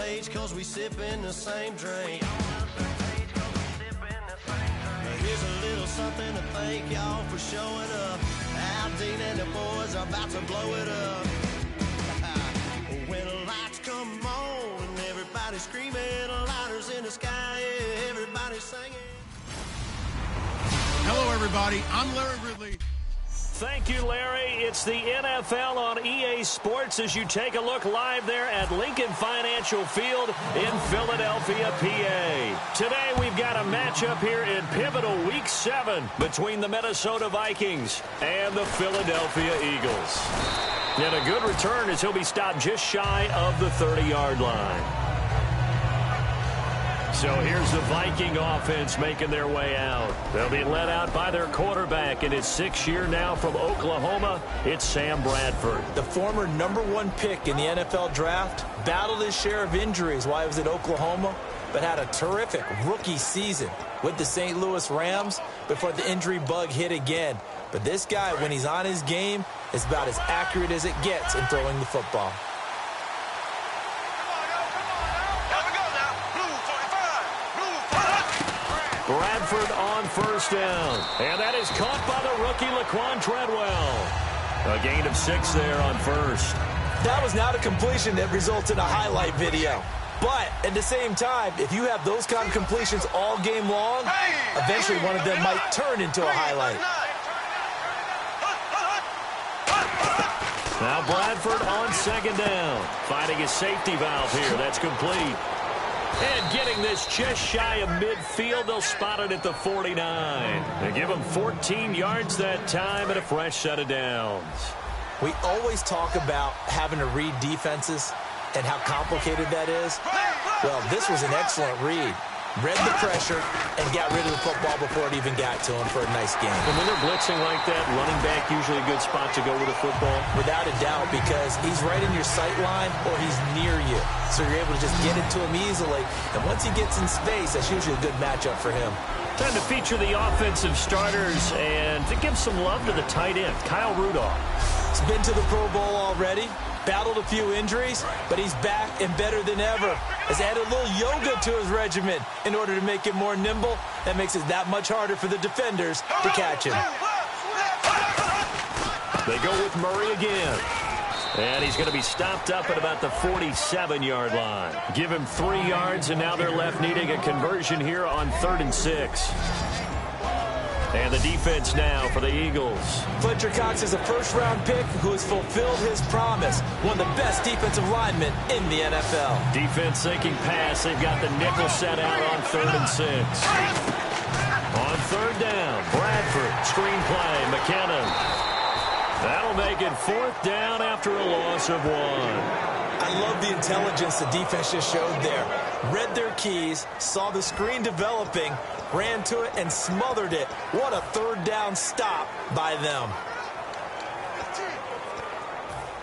page cause we sippin' the same drink. Here's a little something to thank y'all for showing up. Al Dean and the boys are about to blow it up. When the lights come on and everybody's screaming, lighters in the sky, yeah, everybody's singing. Hello, everybody. I'm Larry Ridley. Thank you, Larry. It's the NFL on EA Sports as you take a look live there at Lincoln Financial Field in Philadelphia, PA. Today we've got a matchup here in pivotal Week 7 between the Minnesota Vikings and the Philadelphia Eagles. And a good return as he'll be stopped just shy of the 30-yard line. So here's the Viking offense making their way out. They'll be led out by their quarterback in his 6th year now from Oklahoma. It's Sam Bradford. The former #1 pick in the NFL draft battled his share of injuries while he was at Oklahoma, but had a terrific rookie season with the St. Louis Rams before the injury bug hit again. But this guy, when he's on his game, is about as accurate as it gets in throwing the football. Bradford on first down. And that is caught by the rookie Laquan Treadwell. A gain of 6 there on first. That was not a completion that results in a highlight video. But at the same time, if you have those kind of completions all game long, eventually one of them might turn into a highlight. Now Bradford on second down. Finding his safety valve here. That's complete. And getting this just shy of midfield, they'll spot it at the 49. They give him 14 yards that time and a fresh set of downs. We always talk about having to read defenses and how complicated that is. Well, this was an excellent read. Read the pressure and got rid of the football before it even got to him for a nice game. And when they're blitzing like that, running back usually a good spot to go with the football? Without a doubt, because he's right in your sight line or he's near you. So you're able to just get it to him easily. And once he gets in space, that's usually a good matchup for him. Time to feature the offensive starters and to give some love to the tight end, Kyle Rudolph. He's been to the Pro Bowl already. Battled a few injuries, but he's back and better than ever. Has added a little yoga to his regimen in order to make him more nimble. That makes it that much harder for the defenders to catch him. They go with Murray again. And he's going to be stopped up at about the 47-yard line. Give him 3 yards, and now they're left needing a conversion here on 3rd and 6. And the defense now for the Eagles. Fletcher Cox is a first-round pick who has fulfilled his promise. One of the best defensive linemen in the NFL. Defense thinking pass. They've got the nickel set out on 3rd and 6. On 3rd down, Bradford, screenplay, McKinnon. That'll make it 4th down after a loss of 1. I love the intelligence the defense just showed there. Read their keys, saw the screen developing, ran to it and smothered it. What a 3rd down stop by them.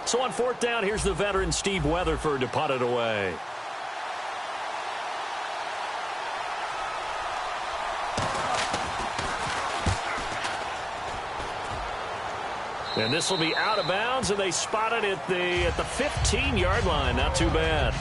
So on 4th down, here's the veteran Steve Weatherford to punt it away. And this will be out of bounds, and they spot it at the 15-yard line. Not too bad.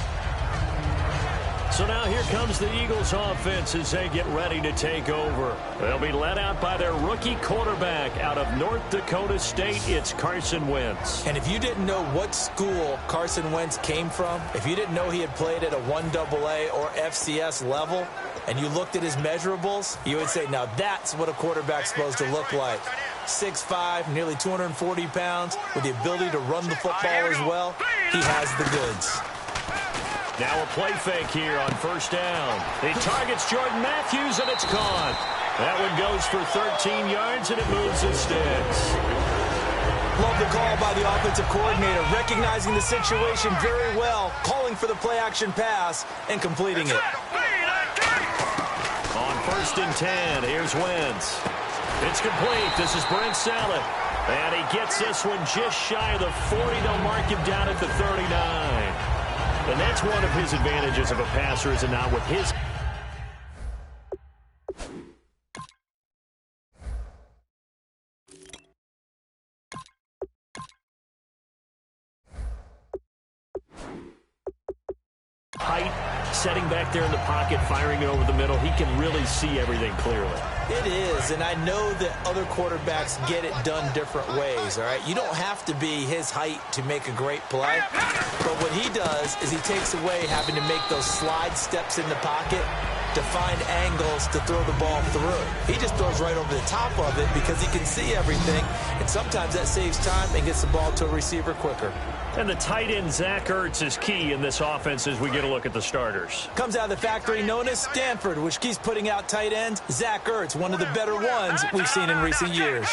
So now here comes the Eagles offense as they get ready to take over. They'll be led out by their rookie quarterback out of North Dakota State. It's Carson Wentz. And if you didn't know what school Carson Wentz came from, if you didn't know he had played at a 1AA or FCS level, and you looked at his measurables, you would say, now that's what a quarterback's supposed to look like. 6'5", nearly 240 pounds, with the ability to run the football as well. He has the goods. Now a play fake here on 1st down. He targets Jordan Matthews, and it's caught. That one goes for 13 yards, and it moves the sticks. Love the call by the offensive coordinator, recognizing the situation very well, calling for the play-action pass, and completing it. On 1st and 10, here's Wentz. It's complete. This is Brent Saleh. And he gets this one just shy of the 40. They'll mark him down at the 39. And that's one of his advantages of a passer, is it not, with his... height setting back there in the pocket, firing it over the middle. He can really see everything clearly. It is, and I know that other quarterbacks get it done different ways, all right? You don't have to be his height to make a great play, but what he does is he takes away having to make those slide steps in the pocket to find angles to throw the ball through. He just throws right over the top of it because he can see everything, and sometimes that saves time and gets the ball to a receiver quicker. And the tight end, Zach Ertz, is key in this offense as we get a look at the starters. Comes out of the factory known as Stanford, which keeps putting out tight ends. Zach Ertz, one of the better ones we've seen in recent years.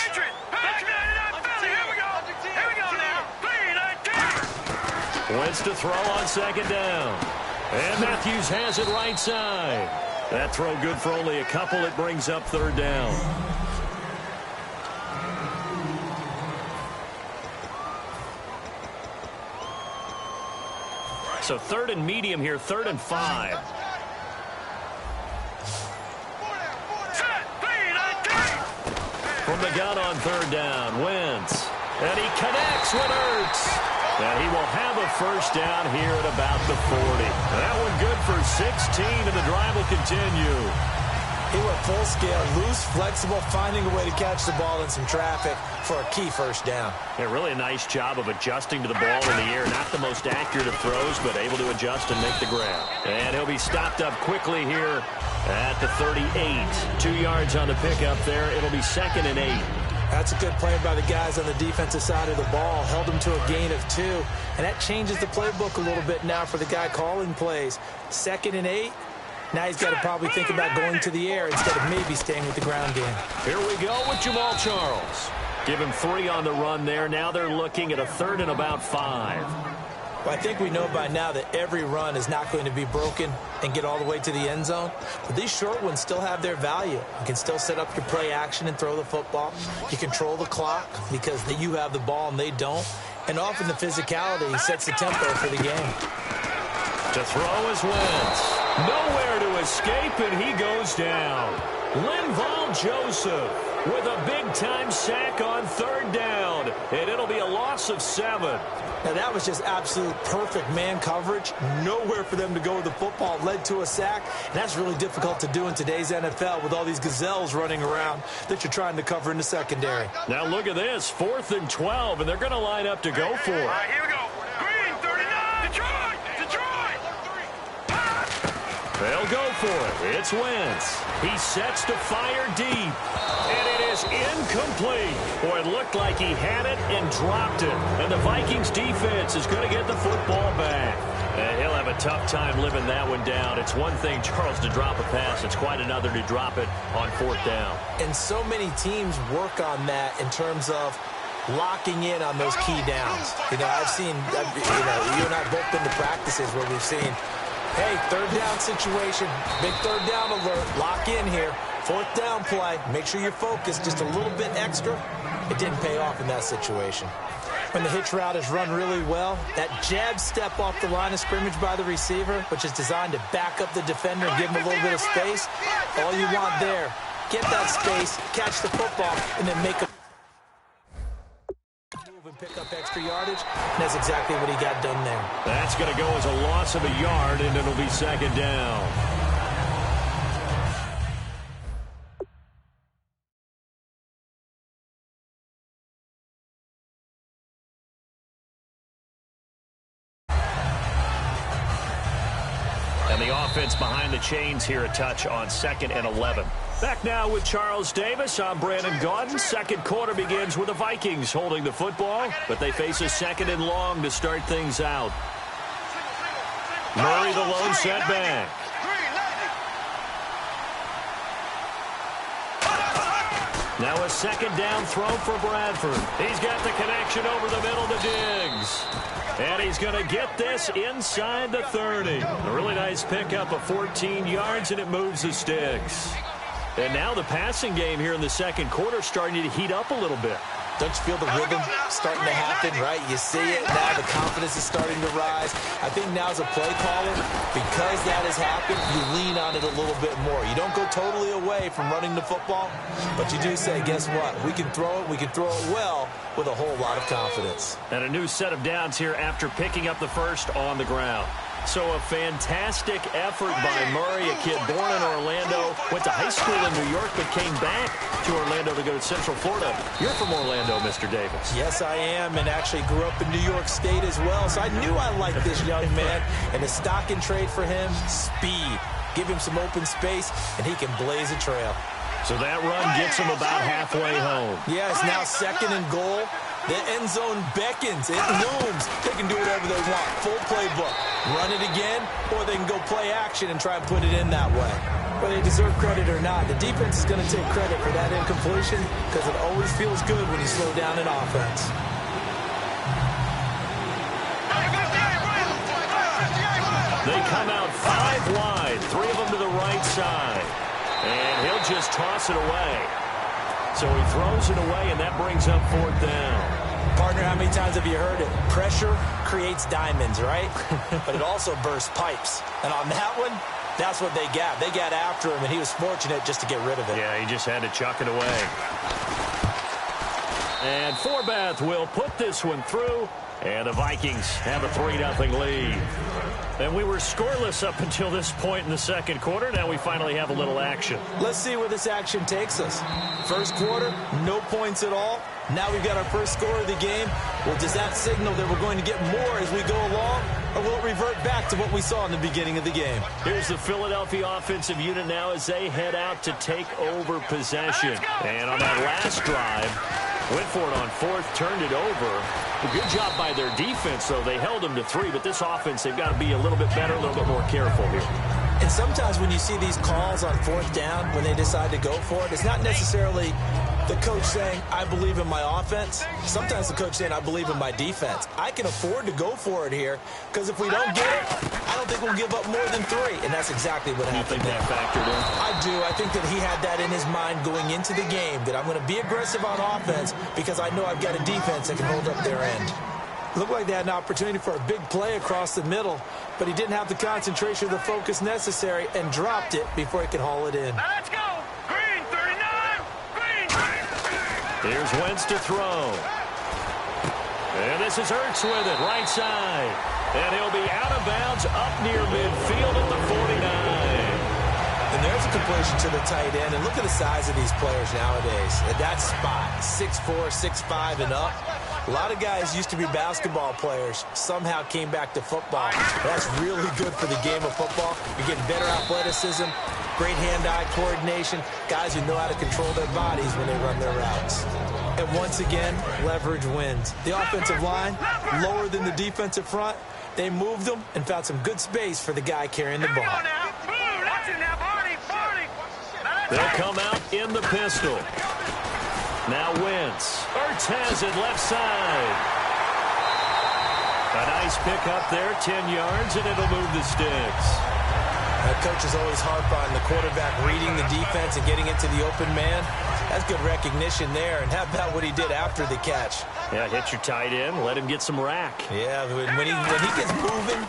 Wentz to throw on second down. And Matthews has it right side. That throw good for only a couple. It brings up third down. So third and medium here, 3rd and 5. From the gun on third down, Wentz. And he connects with Ertz. And he will have a first down here at about the 40. That one good for 16, and the drive will continue. He went full scale, loose, flexible, finding a way to catch the ball in some traffic for a key first down. Yeah, really a nice job of adjusting to the ball in the air. Not the most accurate of throws, but able to adjust and make the grab. And he'll be stopped up quickly here at the 38. 2 yards on the pickup there. It'll be 2nd and 8. That's a good play by the guys on the defensive side of the ball. Held him to a gain of 2. And that changes the playbook a little bit now for the guy calling plays. 2nd and 8. Now he's got to probably think about going to the air instead of maybe staying with the ground game. Here we go with Jamal Charles. Give him 3 on the run there. Now they're looking at a 3rd and about 5. Well, I think we know by now that every run is not going to be broken and get all the way to the end zone. But these short ones still have their value. You can still set up your play action and throw the football. You control the clock because you have the ball and they don't. And often the physicality sets the tempo for the game. To throw is Wentz. Nowhere to escape, and he goes down. Linval Joseph with a big-time sack on 3rd down, and it'll be a loss of 7. Now, that was just absolute perfect man coverage. Nowhere for them to go with the football. Led to a sack, and that's really difficult to do in today's NFL with all these gazelles running around that you're trying to cover in the secondary. Now, look at this. 4th and 12, and they're going to line up to go for it. All right, here we go. Green, 39. Detroit. They'll go for it. It's Wentz. He sets to fire deep. And it is incomplete. Boy, it looked like he had it and dropped it. And the Vikings defense is going to get the football back. And he'll have a tough time living that one down. It's one thing, Charles, to drop a pass. It's quite another to drop it on 4th down. And so many teams work on that in terms of locking in on those key downs. You know, I've seen, you and I both been to practices where we've seen, hey, 3rd down situation, big 3rd down alert, lock in here. 4th down play, make sure you're focused just a little bit extra. It didn't pay off in that situation. When the hitch route is run really well, that jab step off the line of scrimmage by the receiver, which is designed to back up the defender and give him a little bit of space, all you want there, get that space, catch the football, and then make a move and pick up extra yardage, and that's exactly what he got done there. That's going to go as a loss of a yard, and it'll be 2nd down. And the offense behind the chains here a touch on 2nd and 11. Back now with Charles Davis. I'm Brandon Gaudin. Second quarter begins with the Vikings holding the football, but they face a 2nd and long to start things out. Murray the lone setback. Now a 2nd down throw for Bradford. He's got the connection over the middle to Diggs. And he's going to get this inside the 30. A really nice pickup of 14 yards, and it moves the sticks. And now the passing game here in the second quarter starting to heat up a little bit. Don't you feel the rhythm starting to happen, right? You see it. Now the confidence is starting to rise. I think now as a play caller, because that has happened, you lean on it a little bit more. You don't go totally away from running the football, but you do say, guess what? We can throw it. We can throw it well with a whole lot of confidence. And a new set of downs here after picking up the first on the ground. So a fantastic effort by Murray, a kid born in Orlando, went to high school in New York, but came back to Orlando to go to Central Florida. You're from Orlando, Mr. Davis. Yes, I am, and actually grew up in New York State as well, so I knew I liked this young man. And the stock and trade for him, speed. Give him some open space, and he can blaze a trail. So that run gets him about halfway home. Yeah, it's now 2nd and goal. The end zone beckons. It looms. They can do whatever they want. Full playbook. Run it again, or they can go play action and try and put it in that way. Whether they deserve credit or not, the defense is going to take credit for that incompletion because it always feels good when you slow down an offense. They come out 5 wide, 3 of them to the right side. And he'll just toss it away. So he throws it away, and that brings up 4th down. Partner, how many times have you heard it? Pressure creates diamonds, right? But it also bursts pipes. And on that one, that's what they got. They got after him, and he was fortunate just to get rid of it. Yeah, he just had to chuck it away. And Forbath will put this one through, and the Vikings have a 3-0 lead. And we were scoreless up until this point in the second quarter. Now we finally have a little action. Let's see where this action takes us. First quarter, no points at all. Now we've got our first score of the game. Well, does that signal that we're going to get more as we go along? Or will it revert back to what we saw in the beginning of the game? Here's the Philadelphia offensive unit now as they head out to take over possession. And on that last drive, went for it on 4th, turned it over. A good job by their defense, though. They held them to 3, but this offense, they've got to be a little bit better, a little bit more careful here. And sometimes when you see these calls on 4th down, when they decide to go for it, it's not necessarily the coach saying, I believe in my offense. Sometimes the coach saying, I believe in my defense. I can afford to go for it here, because if we don't get it, I don't think we'll give up more than 3. And that's exactly what happened. You think that factored in? I do. I think that he had that in his mind going into the game, that I'm going to be aggressive on offense because I know I've got a defense that can hold up their end. Looked like they had an opportunity for a big play across the middle, but he didn't have the concentration or the focus necessary and dropped it before he could haul it in. Now let's go. Green, 39. Green. Here's Wentz to throw. And this is Ertz with it, right side. And he'll be out of bounds up near midfield at the 49. And there's a completion to the tight end. And look at the size of these players nowadays. At that spot, 6'4", 6'5", and up. A lot of guys used to be basketball players, somehow came back to football. That's really good for the game of football. You're getting better athleticism, great hand-eye coordination, guys who know how to control their bodies when they run their routes. And once again, leverage wins. The offensive line, lower than the defensive front. They moved them and found some good space for the guy carrying the ball. They'll come out in the pistol. Now Wentz. Ertz has it left side. A nice pick up there, 10 yards, and it'll move the sticks. Coaches always harp on the quarterback reading the defense and getting into the open man. That's good recognition there. And how about what he did after the catch? Yeah, hit your tight end, let him get some rack. Yeah, when he gets moving,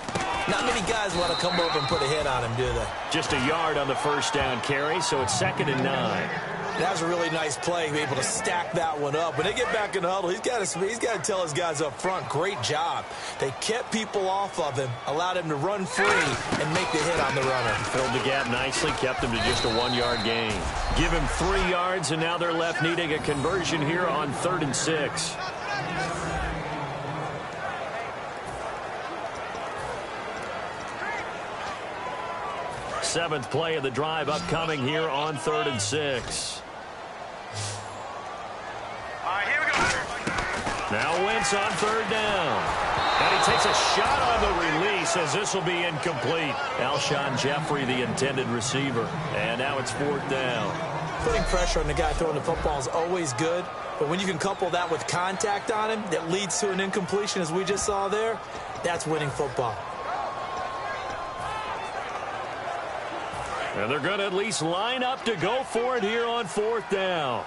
not many guys want to come over and put a hit on him, do they? Just a yard on the first down carry, so it's 2nd and 9. That was a really nice play, be able to stack that one up. When they get back in the huddle, he's got to tell his guys up front, great job. They kept people off of him, allowed him to run free and make the hit on the runner. Filled the gap nicely, kept him to just a 1-yard gain. Give him 3 yards, and now they're left needing a conversion here on 3rd and 6. Seventh play of the drive upcoming here on 3rd and 6. All right, here we go. Now Wentz on 3rd down. And he takes a shot on the release as this will be incomplete. Alshon Jeffrey, the intended receiver. And now it's 4th down. Putting pressure on the guy throwing the football is always good, but when you can couple that with contact on him that leads to an incompletion as we just saw there, that's winning football. And they're going to at least line up to go for it here on 4th down.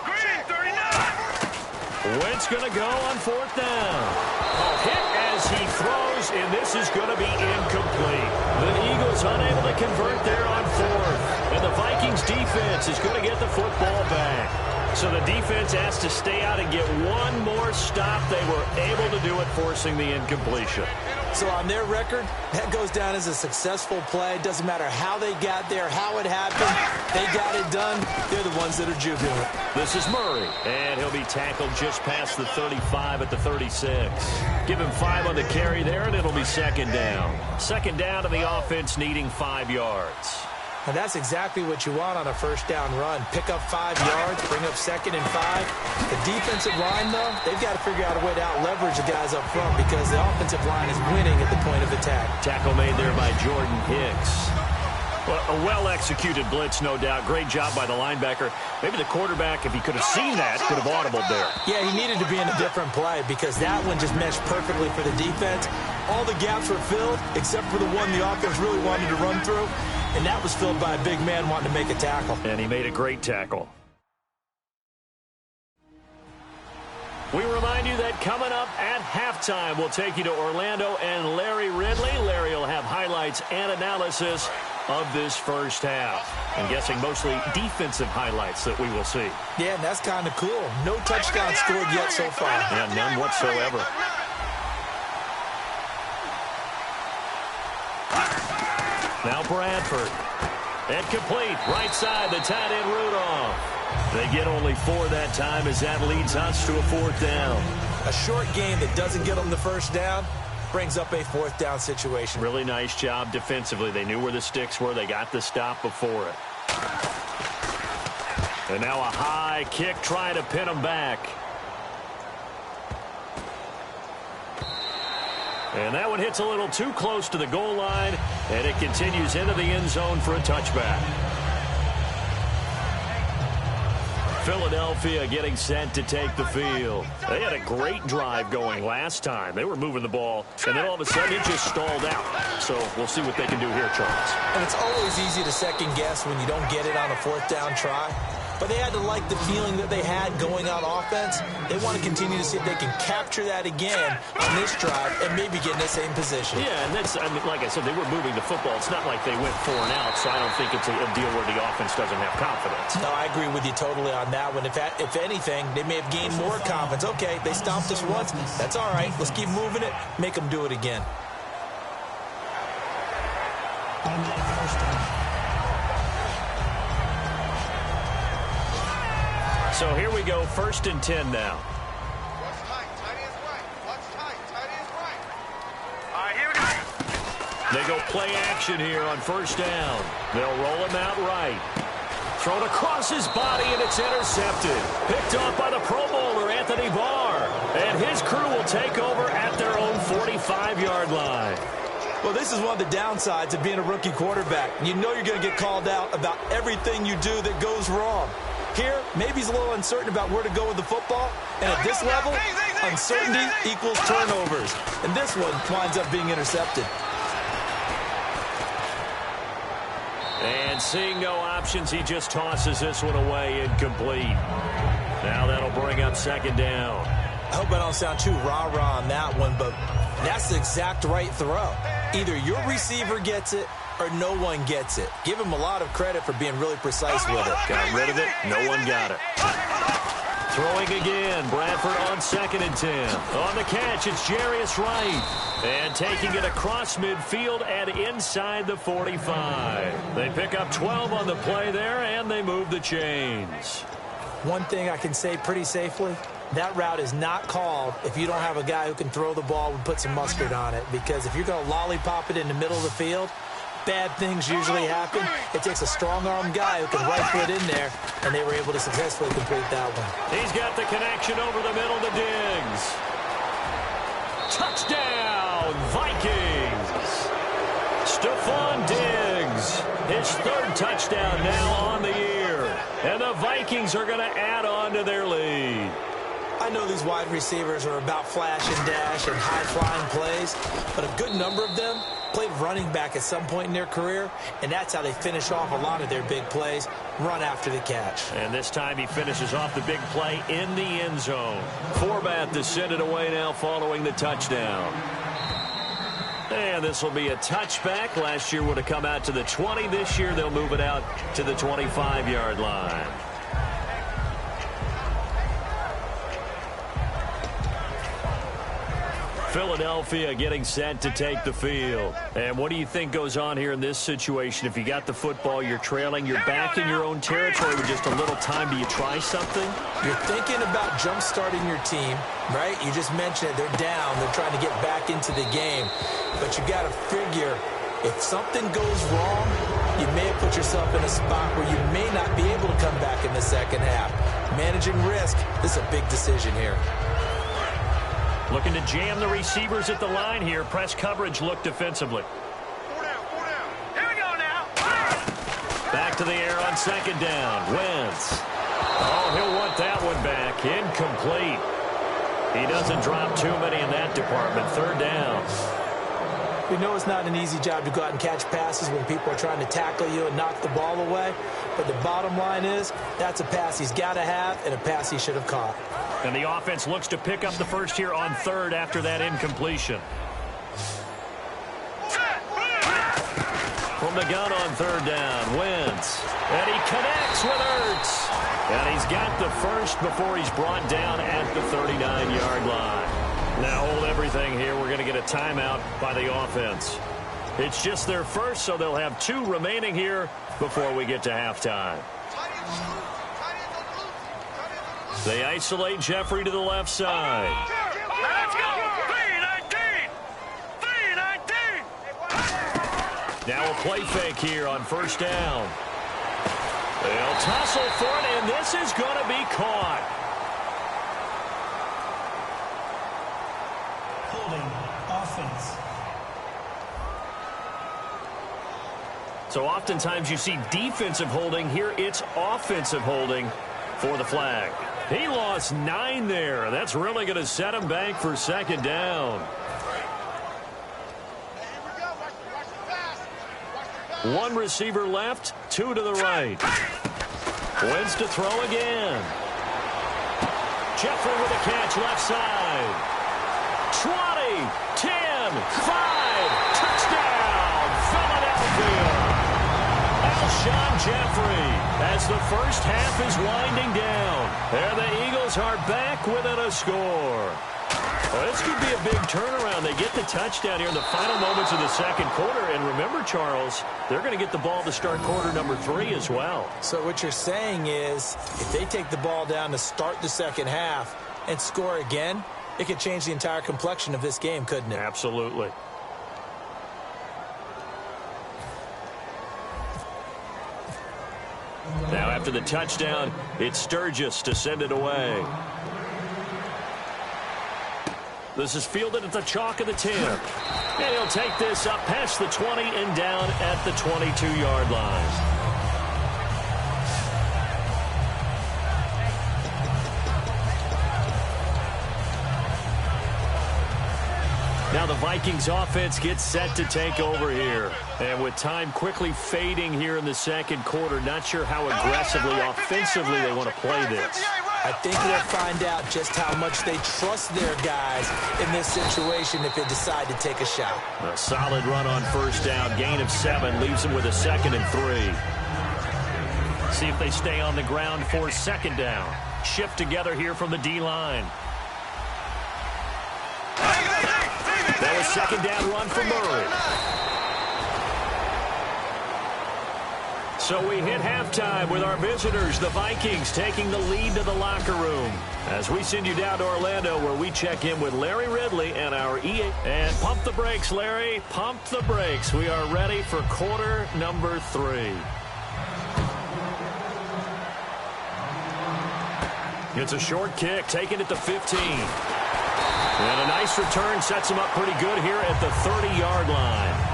Green, 39. Wentz going to go on 4th down. A hit as he throws, and this is going to be incomplete. The Eagles unable to convert there on 4th. And the Vikings defense is going to get the football back. So the defense has to stay out and get one more stop. They were able to do it, forcing the incompletion. So on their record, that goes down as a successful play. Doesn't matter how they got there, how it happened. They got it done. They're the ones that are jubilant. This is Murray, and he'll be tackled just past the 35 at the 36. Give him 5 on the carry there, and it'll be second down. Second down to the offense needing 5 yards. And that's exactly what you want on a first down run. Pick up 5 yards, bring up 2nd and 5. The defensive line, though, they've got to figure out a way to out-leverage the guys up front because the offensive line is winning at the point of attack. Tackle made there by Jordan Hicks. Well, a well-executed blitz, no doubt. Great job by the linebacker. Maybe the quarterback, if he could have seen that, could have audibled there. Yeah, he needed to be in a different play because that one just meshed perfectly for the defense. All the gaps were filled except for the one the offense really wanted to run through. And that was filled by a big man wanting to make a tackle. And he made a great tackle. We remind you that coming up at halftime, we'll take you to Orlando and Larry Ridley. Larry will have highlights and analysis of this first half. I'm guessing mostly defensive highlights that we will see. Yeah, and that's kind of cool. No touchdown scored yet so far. Yeah, none whatsoever. Now Bradford. And complete. Right side, the tight end Rudolph. They get only 4 that time as that leads us to a 4th down. A short game that doesn't get them the first down brings up a 4th down situation. Really nice job defensively. They knew where the sticks were. They got the stop before it. And now a high kick trying to pin them back. And that one hits a little too close to the goal line, and it continues into the end zone for a touchback. Philadelphia getting set to take the field. They had a great drive going last time. They were moving the ball, and then all of a sudden it just stalled out. So we'll see what they can do here, Charles. And it's always easy to second guess when you don't get it on a 4th down try. But they had to like the feeling that they had going on offense. They want to continue to see if they can capture that again on this drive and maybe get in the same position. Yeah, and that's, I mean, like I said, they were moving the football. It's not like they went 4 and out, so I don't think it's a deal where the offense doesn't have confidence. No, I agree with you totally on that one. If anything, they may have gained more confidence. Okay, they stomped us once. That's all right. Let's keep moving it. Make them do it again. So here we go, 1st and 10 now. Watch tight, tight ends right. Watch tight, tight ends right. All right, here we go. They go play action here on 1st down. They'll roll him out right. Thrown across his body, and it's intercepted. Picked off by the Pro Bowler, Anthony Barr. And his crew will take over at their own 45-yard line. Well, this is one of the downsides of being a rookie quarterback. You know you're going to get called out about everything you do that goes wrong. Here, maybe he's a little uncertain about where to go with the football. And at this level, uncertainty equals turnovers. And this one winds up being intercepted. And seeing no options, he just tosses this one away, incomplete. Now that'll bring up 2nd down. I hope I don't sound too rah-rah on that one, but that's the exact right throw. Either your receiver gets it or no one gets it. Give him a lot of credit for being really precise with it. Got rid of it. No one got it. Throwing again. Bradford on 2nd and 10. On the catch, it's Jarius Wright. And taking it across midfield and inside the 45. They pick up 12 on the play there, and they move the chains. One thing I can say pretty safely, that route is not called if you don't have a guy who can throw the ball and put some mustard on it. Because if you're going to lollipop it in the middle of the field, bad things usually happen. It takes a strong-arm guy who can rifle it in there, and they were able to successfully complete that one. He's got the connection over the middle to Diggs. Touchdown, Vikings. Stephon Diggs, his 3rd touchdown now on the year. And the Vikings are going to add on to their lead. I know these wide receivers are about flash and dash and high-flying plays, but a good number of them played running back at some point in their career, and that's how they finish off a lot of their big plays, run after the catch. And this time he finishes off the big play in the end zone. Forbath to send it away now following the touchdown. And this will be a touchback. Last year would have come out to the 20. This year they'll move it out to the 25-yard line. Philadelphia getting set to take the field. And what do you think goes on here in this situation? If you got the football, you're trailing, you're back in your own territory with just a little time. Do you try something? You're thinking about jump-starting your team, right? You just mentioned it. They're down. They're trying to get back into the game. But you got to figure, if something goes wrong, you may have put yourself in a spot where you may not be able to come back in the second half. Managing risk, this is a big decision here. Looking to jam the receivers at the line here. Press coverage look defensively. 4 down, 4 down. Here we go now. Back to the air on second down. Wentz. Oh, he'll want that one back. Incomplete. He doesn't drop too many in that department. Third down. We know it's not an easy job to go out and catch passes when people are trying to tackle you and knock the ball away. But the bottom line is, that's a pass he's got to have and a pass he should have caught. And the offense looks to pick up the first here on third after that incompletion. From the gun on third down, Wentz. And he connects with Ertz. And he's got the first before he's brought down at the 39-yard line. Now hold everything here. We're going to get a timeout by the offense. It's just their first, so they'll have 2 remaining here before we get to halftime. They isolate Jeffrey to the left side. Let's go. 3-19. 3-19. Now a play fake here on first down. They'll tussle for it, and this is going to be caught. Holding offense. So oftentimes you see defensive holding. Here it's offensive holding for the flag. He lost 9 there. That's really going to set him back for second down. One receiver left, 2 to the right. Wentz to throw again. Jeffrey with a catch left side. 20, 10, 5, touchdown, Philadelphia. Alshon Jeffrey as the first half is winding down. And the Eagles are back within a score. Well, this could be a big turnaround. They get the touchdown here in the final moments of the second quarter. And remember, Charles, they're going to get the ball to start quarter number 3 as well. So what you're saying is, if they take the ball down to start the second half and score again, it could change the entire complexion of this game, couldn't it? Absolutely. Now after the touchdown, it's Sturgis to send it away. This is fielded at the chalk of the 10. And he'll take this up past the 20 and down at the 22-yard line. Now the Vikings offense gets set to take over here. And with time quickly fading here in the second quarter, not sure how aggressively, offensively they want to play this. I think they'll find out just how much they trust their guys in this situation if they decide to take a shot. A solid run on first down. Gain of 7 leaves them with a 2nd and 3. See if they stay on the ground for second down. Shift together here from the D-line. That was second down run for Murray. So we hit halftime with our visitors, the Vikings, taking the lead to the locker room. As we send you down to Orlando, where we check in with Larry Ridley and our EA. And pump the brakes, Larry. Pump the brakes. We are ready for quarter number 3. It's a short kick, taken at the 15. And a nice return sets him up pretty good here at the 30-yard line.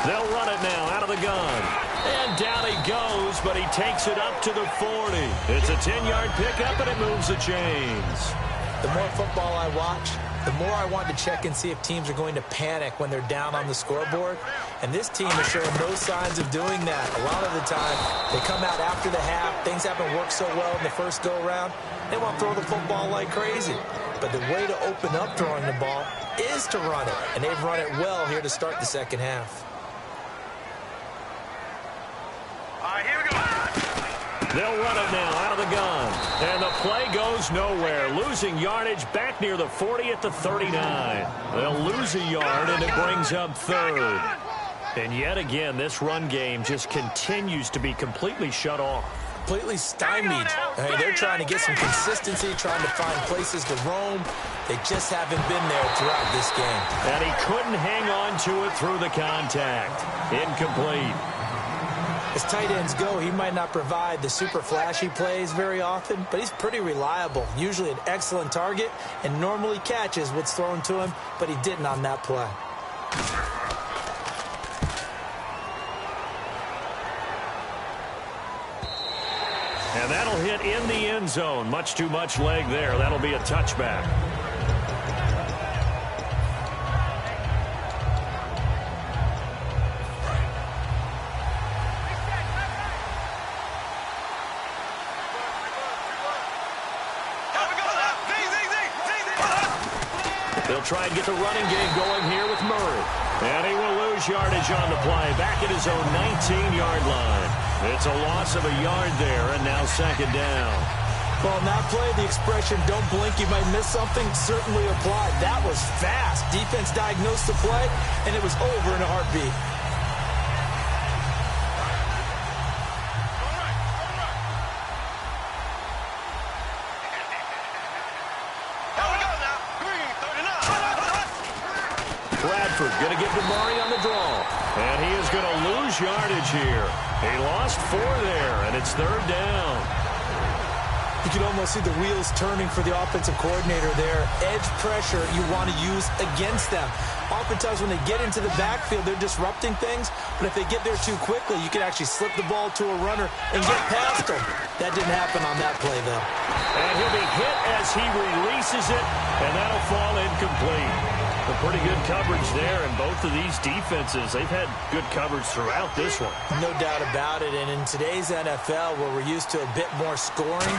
They'll run it now out of the gun. And down he goes, but he takes it up to the 40. It's a 10-yard pickup, and it moves the chains. The more football I watch, the more I want to check and see if teams are going to panic when they're down on the scoreboard. And this team is showing no signs of doing that. A lot of the time, they come out after the half. Things haven't worked so well in the first go-around. They want to throw the football like crazy. But the way to open up throwing the ball is to run it. And they've run it well here to start the second half. All right, here we go. They'll run it now out of the gun. And the play goes nowhere. Losing yardage back near the 40 at the 39. They'll lose a yard, and it brings up third. And yet again, this run game just continues to be completely shut off. Completely stymied. Hey, they're trying to get some consistency, trying to find places to roam. They just haven't been there throughout this game. And he couldn't hang on to it through the contact. Incomplete. As tight ends go, he might not provide the super flashy plays very often, but he's pretty reliable. Usually an excellent target and normally catches what's thrown to him, but he didn't on that play. And that'll hit in the end zone. Much too much leg there. That'll be a touchback. They'll try and get the running game going here with Murray. And he will lose yardage on the play. Back at his own 19-yard line. It's a loss of a yard there, and now second down. Well, on that play, the expression, don't blink, you might miss something, certainly applied. That was fast. Defense diagnosed the play, and it was over in a heartbeat. Going to give to Murray on the draw. And he is going to lose yardage here. He lost 4 there, and it's third down. You can almost see the wheels turning for the offensive coordinator there. Edge pressure you want to use against them. Oftentimes when they get into the backfield, they're disrupting things. But if they get there too quickly, you can actually slip the ball to a runner and get past them. That didn't happen on that play, though. And he'll be hit as he releases it, and that'll fall incomplete. A pretty good coverage there, and both of these defenses, they've had good coverage throughout this one. No doubt about it, and in today's NFL, where we're used to a bit more scoring,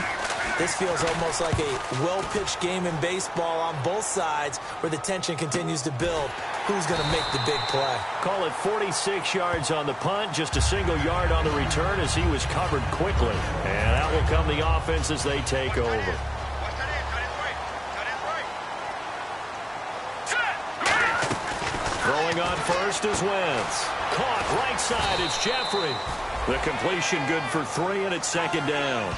this feels almost like a well-pitched game in baseball on both sides, where the tension continues to build. Who's going to make the big play? Call it 46 yards on the punt, just a single yard on the return as he was covered quickly. And out will come the offense as they take over. Throwing on first is Wentz. Caught right side is Jeffrey. The completion good for 3, and it's second down.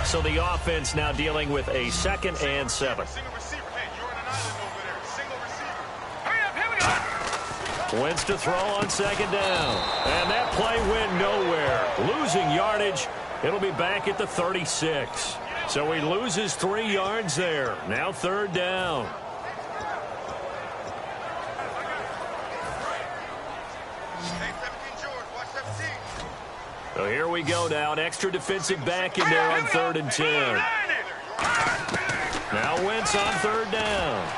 So the offense now dealing with a 2nd and 7. Wentz to throw on second down. And that play went nowhere. Losing yardage. It'll be back at the 36. So he loses 3 yards there. Now third down. So here we go now. An extra defensive back in there on 3rd and 10. Now Wentz on third down.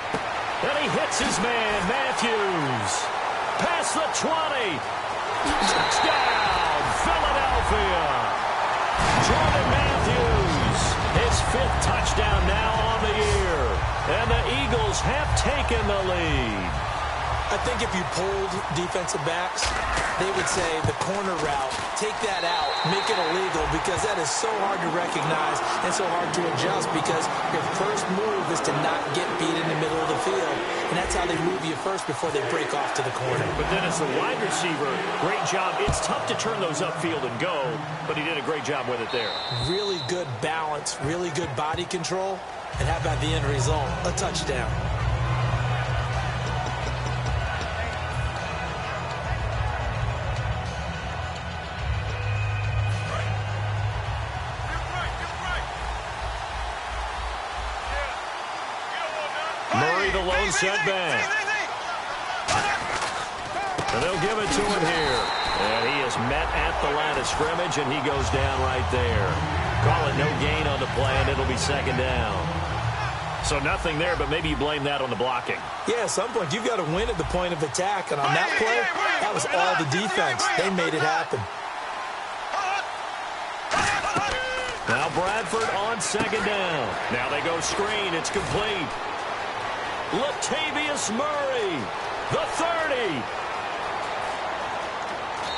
And he hits his man, Matthews. Past the 20. Touchdown, Philadelphia. Jordan Matthews, his 5th touchdown now on the year. And the Eagles have taken the lead. I think if you polled defensive backs, they would say the corner route, take that out, make it illegal, because that is so hard to recognize and so hard to adjust, because your first move is to not get beat in the middle of the field. And that's how they move you first before they break off to the corner. But then as the wide receiver, great job. It's tough to turn those upfield and go, but he did a great job with it there. Really good balance, really good body control. And how about the end result? A touchdown. The lone setback. And they'll give it to him here. And he is met at the line of scrimmage, and he goes down right there. Call it no gain on the play, and it'll be second down. So nothing there, but maybe you blame that on the blocking. Yeah, at some point, you've got to win at the point of attack. And on that play, that was all the defense. They made it happen. Bradford on second down. Now they go screen. It's complete. Latavius Murray, the 30.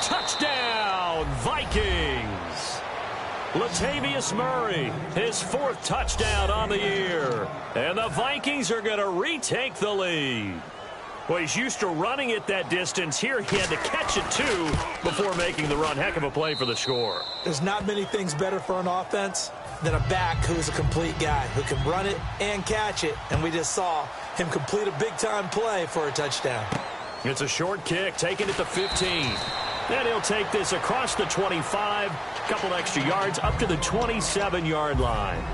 Touchdown, Vikings. Latavius Murray, his 4th touchdown on the year. And the Vikings are going to retake the lead. Well, he's used to running it that distance. Here he had to catch it, too, before making the run. Heck of a play for the score. There's not many things better for an offense than a back who's a complete guy, who can run it and catch it. And we just saw him complete a big-time play for a touchdown. It's a short kick, taking it to 15. And he'll take this across the 25, a couple extra yards, up to the 27-yard line.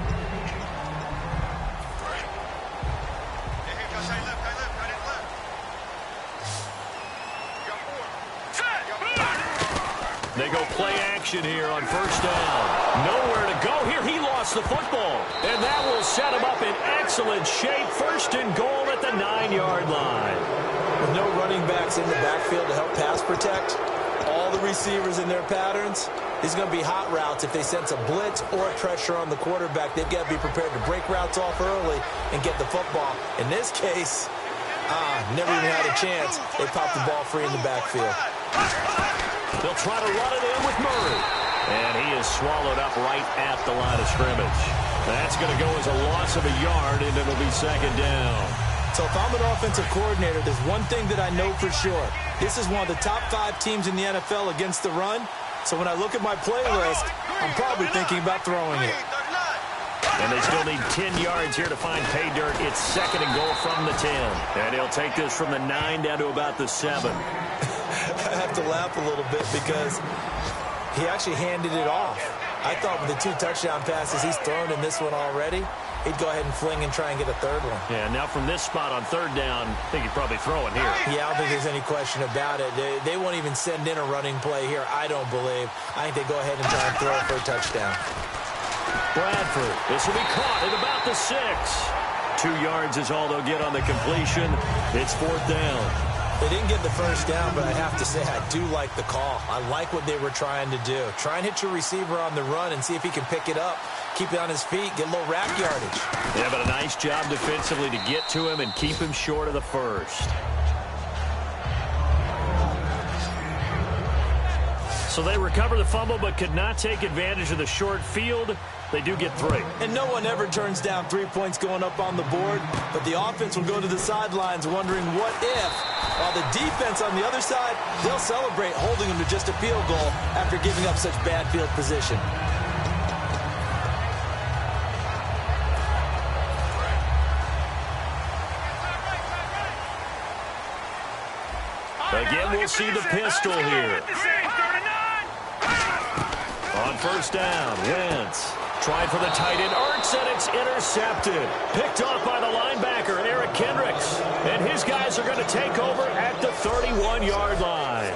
They go play action here on first down. Nowhere to go here. He lost the football. And that will set him up in excellent shape. First and goal at the 9-yard line. With no running backs in the backfield to help pass protect, all the receivers in their patterns, these are going to be hot routes. If they sense a blitz or pressure on the quarterback, they've got to be prepared to break routes off early and get the football. In this case, never even had a chance. They popped the ball free in the backfield. They'll try to run it in with Murray. And he is swallowed up right at the line of scrimmage. That's going to go as a loss of a yard, and it'll be second down. So if I'm an offensive coordinator, there's one thing that I know for sure. This is one of the top 5 teams in the NFL against the run. So when I look at my playlist, I'm probably thinking about throwing it. And they still need 10 yards here to find pay dirt. It's second and goal from the 10. And he'll take this from the 9 down to about the 7. I have to laugh a little bit because he actually handed it off. I thought with the 2 touchdown passes he's thrown in this one already, he'd go ahead and fling and try and get a third one. Yeah, now from this spot on third down, I think he'd probably throw it here. Yeah, I don't think there's any question about it. They won't even send in a running play here, I don't believe. I think they go ahead and try and throw it for a touchdown. Bradford, this will be caught at about the 6. 2 yards is all they'll get on the completion. It's 4th down. They didn't get the first down, but I have to say I do like the call. I like what they were trying to do. Try and hit your receiver on the run and see if he can pick it up, keep it on his feet, get a little rack yardage. Yeah, but a nice job defensively to get to him and keep him short of the first. So they recover the fumble but could not take advantage of the short field. They do get 3. And no one ever turns down 3 points going up on the board, but the offense will go to the sidelines wondering what if, while the defense on the other side, they'll celebrate holding them to just a field goal after giving up such bad field position. Again, we'll see the pistol here. On first down, Wentz. Tried for the tight end, Ertz, and it's intercepted. Picked off by the linebacker, Eric Kendricks. And his guys are going to take over at the 31-yard line.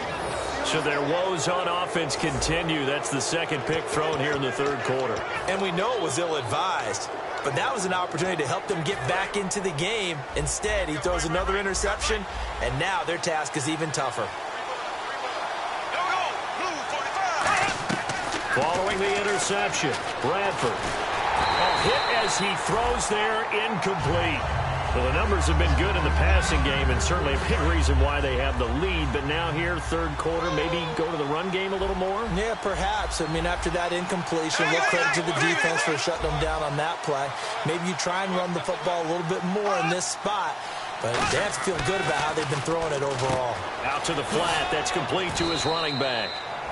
So their woes on offense continue. That's the second pick thrown here in the third quarter. And we know it was ill-advised, but that was an opportunity to help them get back into the game. Instead, he throws another interception, and now their task is even tougher. Following the interception, Bradford. A hit as he throws there, incomplete. Well, the numbers have been good in the passing game and certainly a big reason why they have the lead. But now here, third quarter, maybe go to the run game a little more? Yeah, perhaps. I mean, after that incompletion, a little credit to the defense for shutting them down on that play. Maybe you try and run the football a little bit more in this spot. But they have to feel good about how they've been throwing it overall. Out to the flat. That's complete to his running back.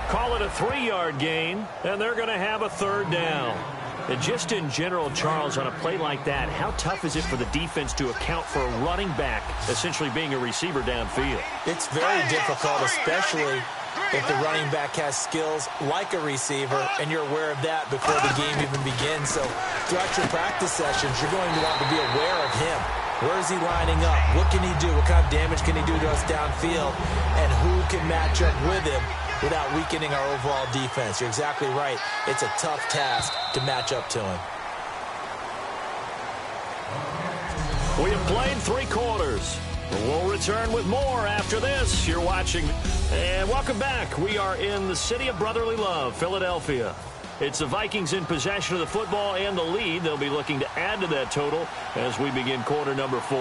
Call it a 3-yard gain, and they're going to have a third down. And just in general, Charles, on a play like that, how tough is it for the defense to account for a running back essentially being a receiver downfield? It's very difficult, especially if the running back has skills like a receiver, and you're aware of that before the game even begins. So throughout your practice sessions, you're going to want to be aware of him. Where is he lining up? What can he do? What kind of damage can he do to us downfield? And who can match up with him without weakening our overall defense? You're exactly right. It's a tough task to match up to him. We have played 3 quarters. We'll return with more after this. You're watching. And welcome back. We are in the city of brotherly love, Philadelphia. It's the Vikings in possession of the football and the lead. They'll be looking to add to that total as we begin quarter number 4.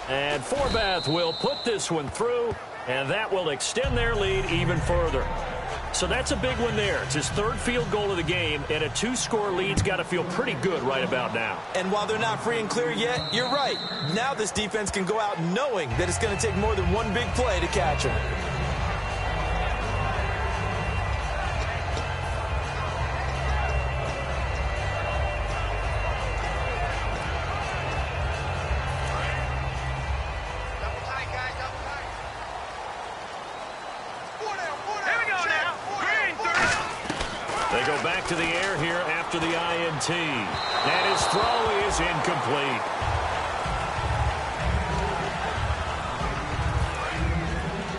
And Forbath will put this one through, and that will extend their lead even further. So that's a big one there. It's his 3rd field goal of the game, and a 2-score lead's got to feel pretty good right about now. And while they're not free and clear yet, you're right. Now this defense can go out knowing that it's going to take more than one big play to catch them. They go back to the air here after the INT. And his throw is incomplete.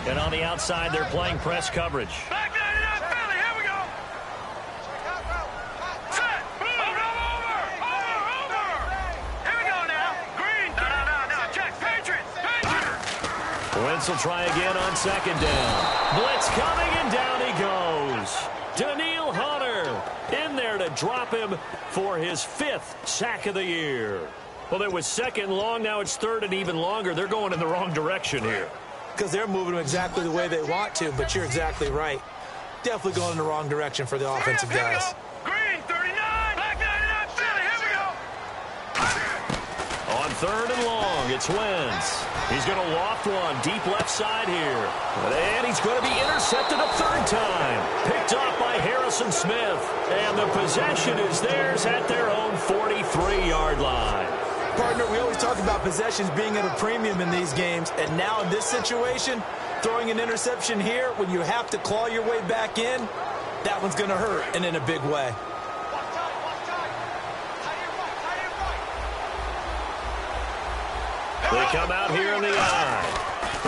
And on the outside, they're playing press coverage. Back 99 Philly, here we go. Set, move, over. Here we go now. Green, no, check, Patriots. Wentz will try again on 2nd down. Blitz coming, and down he goes. Daniil Hunter in there to drop him for his 5th sack of the year. Well, it was 2nd long. Now it's 3rd and even longer. They're going in the wrong direction here. Because they're moving them exactly the way they want to, but you're exactly right. Definitely going in the wrong direction for the offensive guys. Green, 39, back 99 Philly, here we go. On 3rd and long, it's Wentz. He's going to loft one deep left side here. And he's going to be intercepted a 3rd time. Picked off by Harrison Smith. And the possession is theirs at their own 43-yard line. Partner, we always talk about possessions being at a premium in these games. And now in this situation, throwing an interception here when you have to claw your way back in, that one's going to hurt, and in a big way. They come out here in the eye.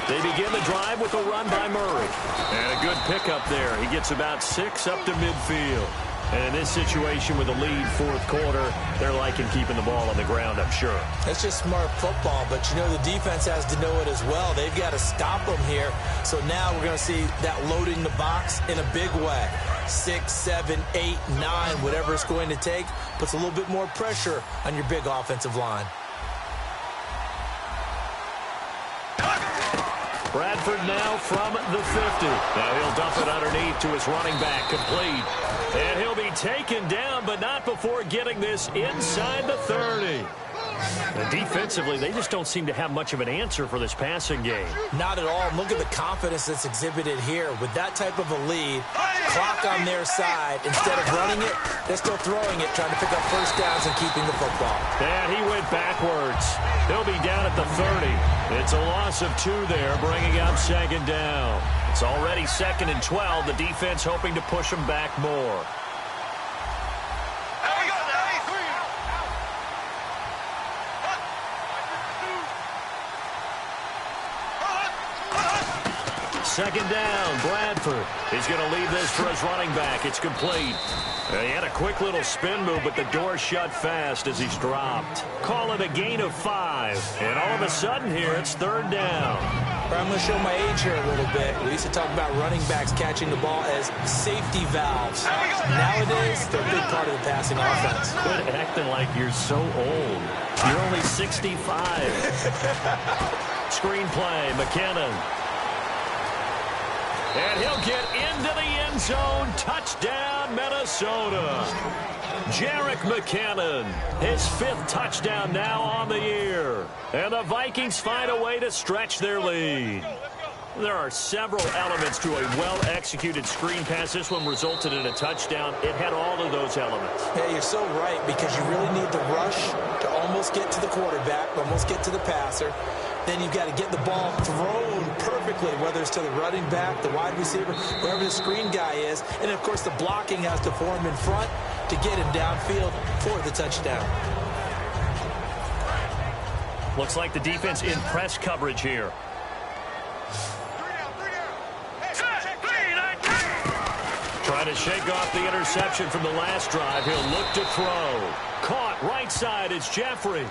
They begin the drive with a run by Murray. And a good pickup there. He gets about 6 up to midfield. And in this situation with a lead 4th quarter, they're liking keeping the ball on the ground, I'm sure. That's just smart football, but you know the defense has to know it as well. They've got to stop them here. So now we're going to see that loading the box in a big way. 6, 7, 8, 9, whatever it's going to take, puts a little bit more pressure on your big offensive line. Bradford now from the 50. Now he'll dump it underneath to his running back, complete. And he'll be taken down, but not before getting this inside the 30. And defensively, they just don't seem to have much of an answer for this passing game. Not at all. And look at the confidence that's exhibited here. With that type of a lead, clock on their side, instead of running it, they're still throwing it, trying to pick up first downs and keeping the football. And he went backwards. He'll be down at the 30. It's a loss of 2 there, bringing up 2nd down. It's already 2nd and 12. The defense hoping to push them back more. Second down, Bradford. He's going to leave this for his running back. It's complete. He had a quick little spin move, but the door shut fast as he's dropped. Call it a gain of 5. And all of a sudden here, it's 3rd down. I'm going to show my age here a little bit. We used to talk about running backs catching the ball as safety valves. Nowadays, they're a big part of the passing offense. Quit acting like you're so old. You're only 65. Screenplay, McKinnon. And he'll get into the end zone. Touchdown, Minnesota. Jerick McKinnon, his 5th touchdown now on the year. And the Vikings find a way to stretch their lead. There are several elements to a well-executed screen pass. This one resulted in a touchdown. It had all of those elements. Yeah, you're so right, because you really need the rush to almost get to the quarterback, almost get to the passer. Then you've got to get the ball thrown perfectly, whether it's to the running back, the wide receiver, wherever the screen guy is. And, of course, the blocking has to form in front to get him downfield for the touchdown. Looks like the defense in press coverage here. Trying to shake off the interception from the last drive. He'll look to throw. Caught right side. It's Jeffrey.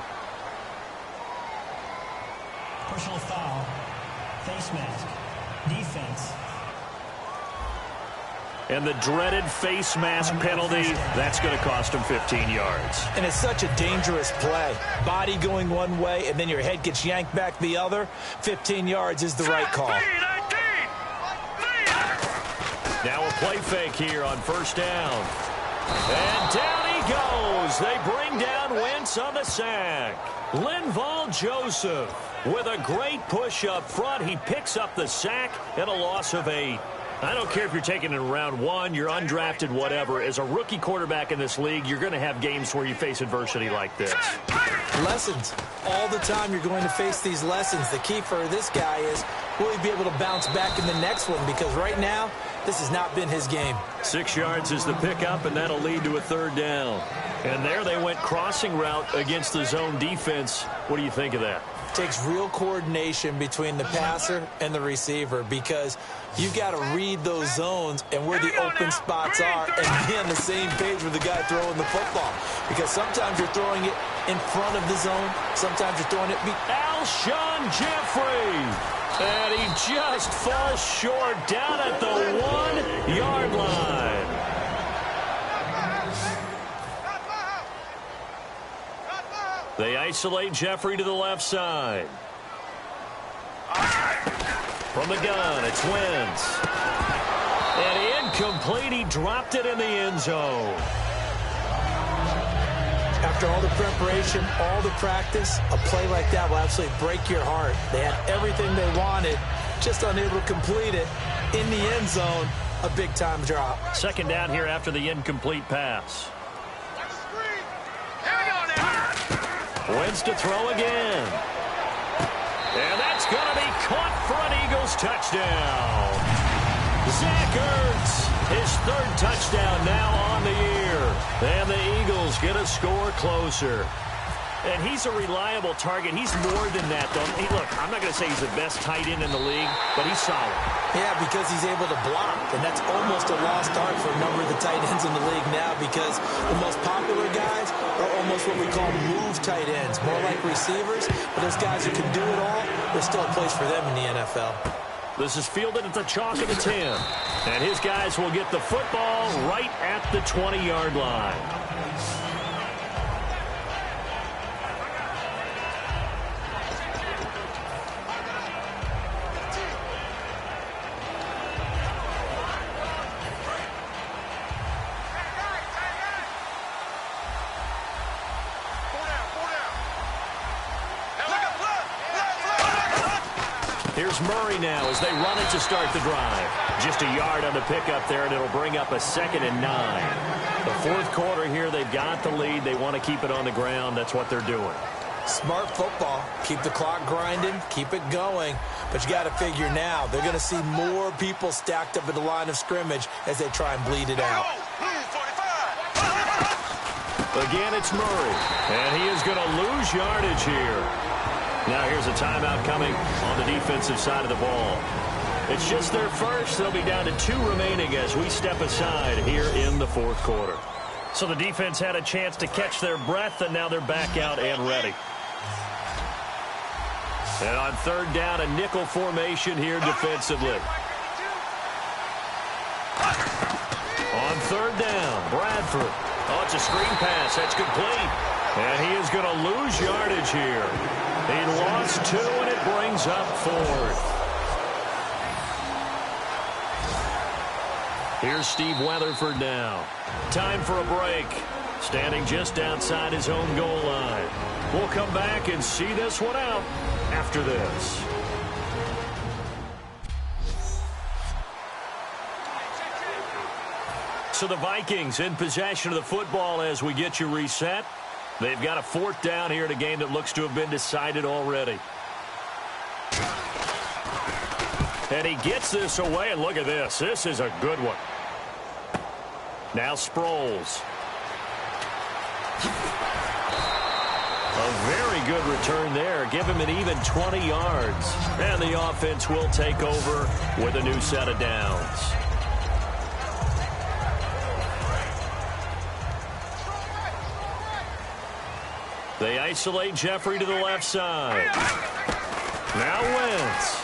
Personal foul. Face mask. Defense. And the dreaded face mask penalty, that's going to cost him 15 yards. And it's such a dangerous play. Body going one way, and then your head gets yanked back the other. 15 yards is the right call. Now a play fake here on first down. And down he goes. They bring down Wentz on the sack. Linval Joseph with a great push up front. He picks up the sack and a loss of 8. I don't care if you're taking it in round 1, you're undrafted, whatever. As a rookie quarterback in this league, you're going to have games where you face adversity like this. Lessons. All the time you're going to face these lessons. The key for this guy is, will he be able to bounce back in the next one? Because right now, this has not been his game. 6 yards is the pickup, and that'll lead to a third down. And there they went crossing route against the zone defense. What do you think of that? Takes real coordination between the passer and the receiver, because you've got to read those zones and where the open spots are and be on the same page with the guy throwing the football. Because sometimes you're throwing it in front of the zone. Sometimes you're throwing it Alshon Jeffrey. And he just falls short down at the 1-yard line. They isolate Jeffrey to the left side. From the gun, it's Wentz. And incomplete. He dropped it in the end zone. After all the preparation, all the practice, a play like that will absolutely break your heart. They had everything they wanted, just unable to complete it. In the end zone, a big-time drop. Second down here after the incomplete pass. Wentz to throw again. And that's going to be caught for an Eagles touchdown. Zach Ertz, his third touchdown now on the year. And the Eagles get a score closer. And he's a reliable target. He's more than that, though. Hey, look, I'm not going to say he's the best tight end in the league, but he's solid. Yeah, because he's able to block, and that's almost a lost art for a number of the tight ends in the league now, because the most popular guys are almost what we call move tight ends, more like receivers. But those guys who can do it all, there's still a place for them in the NFL. This is fielded at the chalk of the 10. And his guys will get the football right at the 20-yard line. Here's Murray now as they run it to start the drive. Just a yard on the pickup there, and it'll bring up a 2nd and 9. The fourth quarter here, they've got the lead. They want to keep it on the ground. That's what they're doing. Smart football. Keep the clock grinding. Keep it going. But you got to figure now, they're going to see more people stacked up at the line of scrimmage as they try and bleed it out. Again, it's Murray. And he is going to lose yardage here. Now here's a timeout coming on the defensive side of the ball. It's just their first. They'll be down to 2 remaining as we step aside here in the fourth quarter. So the defense had a chance to catch their breath, and now they're back out and ready. And on third down, a nickel formation here defensively. On third down, Bradford. Oh, it's a screen pass. That's complete. And he is going to lose yardage here. He lost 2, and it brings up 4th. Here's Steve Weatherford now. Time for a break. Standing just outside his own goal line. We'll come back and see this one out after this. So the Vikings in possession of the football as we get you reset. They've got a 4th down here in a game that looks to have been decided already. And he gets this away, and look at this. This is a good one. Now Sproles. A very good return there. Give him an even 20 yards. And the offense will take over with a new set of downs. They isolate Jeffrey to the left side. Now Wentz.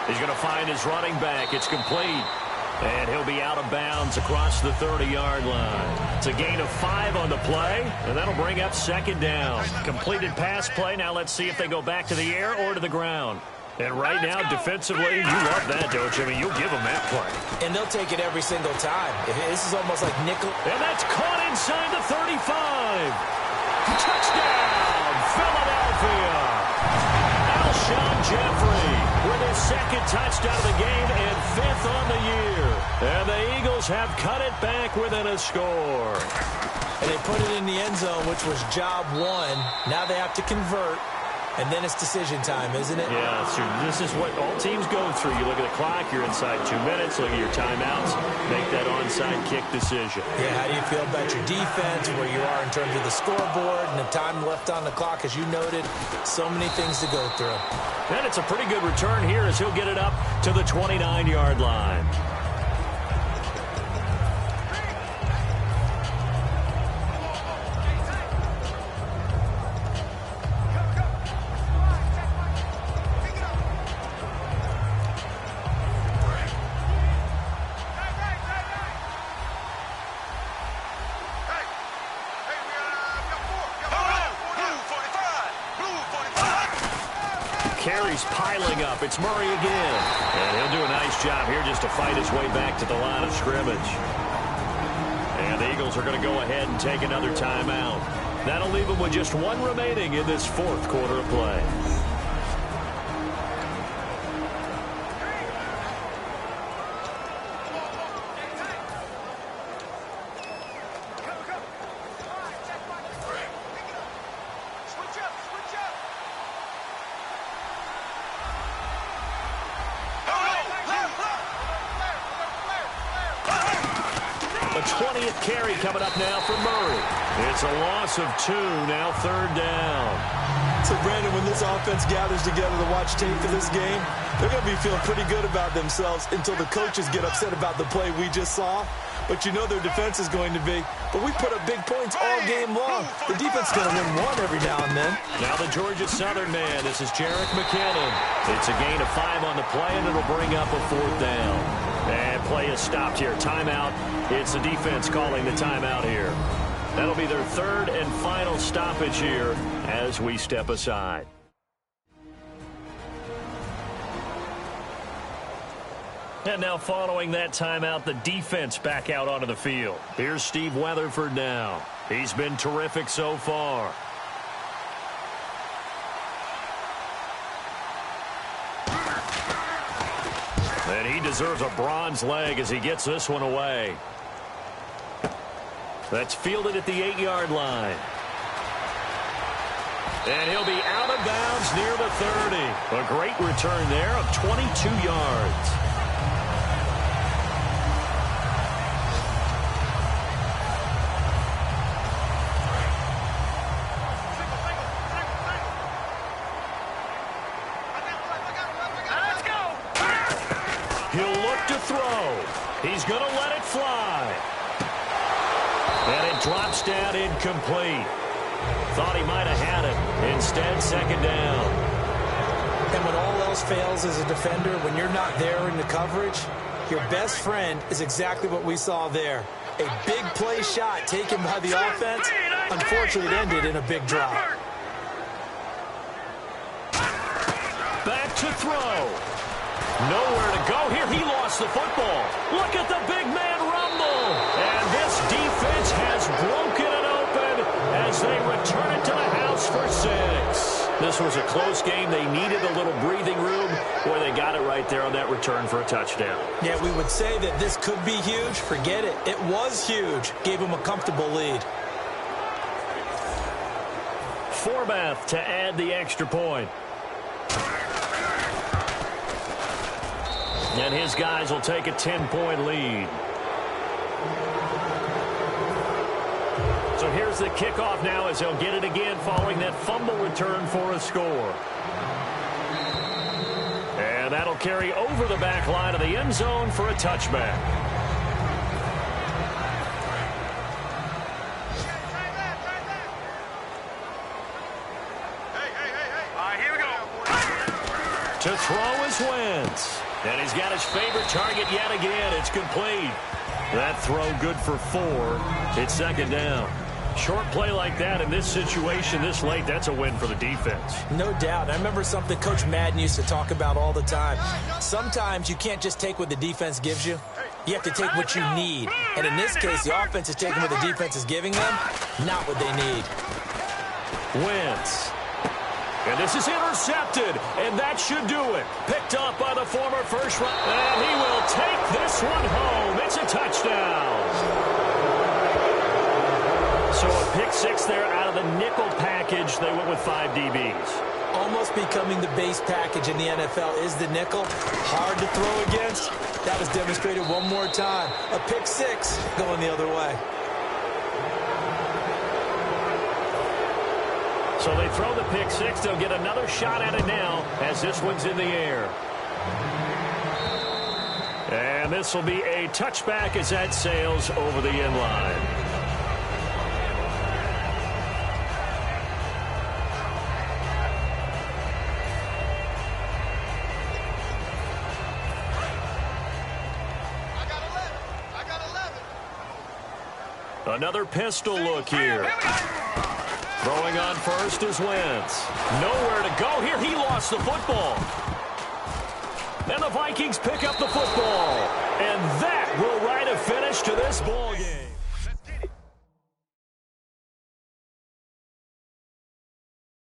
He's going to find his running back. It's complete. And he'll be out of bounds across the 30-yard line. It's a gain of 5 on the play, and that'll bring up second down. Completed pass play. Now let's see if they go back to the air or to the ground. And right now, defensively, you love that, don't you? I mean, you'll give them that play. And they'll take it every single time. This is almost like nickel. And that's caught inside the 35. Touchdown, Philadelphia. Alshon Jeffrey with his second touchdown of the game and 5th on the year. And the Eagles have cut it back within a score. And they put it in the end zone, which was job 1. Now they have to convert. And then it's decision time, isn't it? Yeah, so this is what all teams go through. You look at the clock, you're inside 2 minutes, look at your timeouts, make that onside kick decision. Yeah, how do you feel about your defense, where you are in terms of the scoreboard, and the time left on the clock, as you noted? So many things to go through. And it's a pretty good return here as he'll get it up to the 29-yard line. Carries piling up. It's Murray again. And he'll do a nice job here just to fight his way back to the line of scrimmage. And the Eagles are going to go ahead and take another timeout. That'll leave them with just 1 remaining in this 4th quarter of play. The 20th carry coming up now for Murray. It's a loss of 2, now 3rd down. So, Brandon, when this offense gathers together to watch tape for this game, they're going to be feeling pretty good about themselves until the coaches get upset about the play we just saw. But you know their defense is going to be. But we put up big points all game long. The defense is going to win 1 every now and then. Now the Georgia Southern man. This is Jerick McKinnon. It's a gain of 5 on the play, and it'll bring up a 4th down. And play is stopped here. Timeout. It's the defense calling the timeout here. That'll be their 3rd and final stoppage here as we step aside. And now following that timeout, the defense back out onto the field. Here's Steve Weatherford now. He's been terrific so far. And he deserves a bronze leg as he gets this one away. That's fielded at the 8-yard line. And he'll be out of bounds near the 30. A great return there of 22 yards. He'll look to throw. He's going to let it fly. And it drops down incomplete. Thought he might have had it. Instead, 2nd down. And when all else fails as a defender, when you're not there in the coverage, your best friend is exactly what we saw there. A big play shot taken by the offense. Unfortunately, it ended in a big drop. Back to throw. Nowhere to go here. He lost the football. Look at the big man rumble. And this defense has broken it open as they return it to the house for 6. This was a close game. They needed a little breathing room. Boy, they got it right there on that return for a touchdown. Yeah, we would say that this could be huge. Forget it. It was huge. Gave them a comfortable lead. Forbath to add the extra point. And his guys will take a 10-point lead. So here's the kickoff now as they'll get it again following that fumble return for a score. And that'll carry over the back line of the end zone for a touchback. To throw is Wentz. And he's got his favorite target yet again. It's complete. That throw good for 4. It's second down. Short play like that in this situation this late, that's a win for the defense. No doubt. I remember something Coach Madden used to talk about all the time. Sometimes you can't just take what the defense gives you. You have to take what you need. And in this case, the offense is taking what the defense is giving them, not what they need. Wentz. And this is intercepted, and that should do it. Picked up by the former first round. And he will take this one home. It's a touchdown. So a pick 6 there out of the nickel package. They went with 5 DBs. Almost becoming the base package in the NFL is the nickel. Hard to throw against. That was demonstrated one more time. A pick 6 going the other way. So they throw the pick 6. They'll get another shot at it now as this one's in the air. And this will be a touchback as that sails over the end line. Another pistol look here. Throwing on first is Wentz. Nowhere to go here. He lost the football. And the Vikings pick up the football. And that will write a finish to this ball game.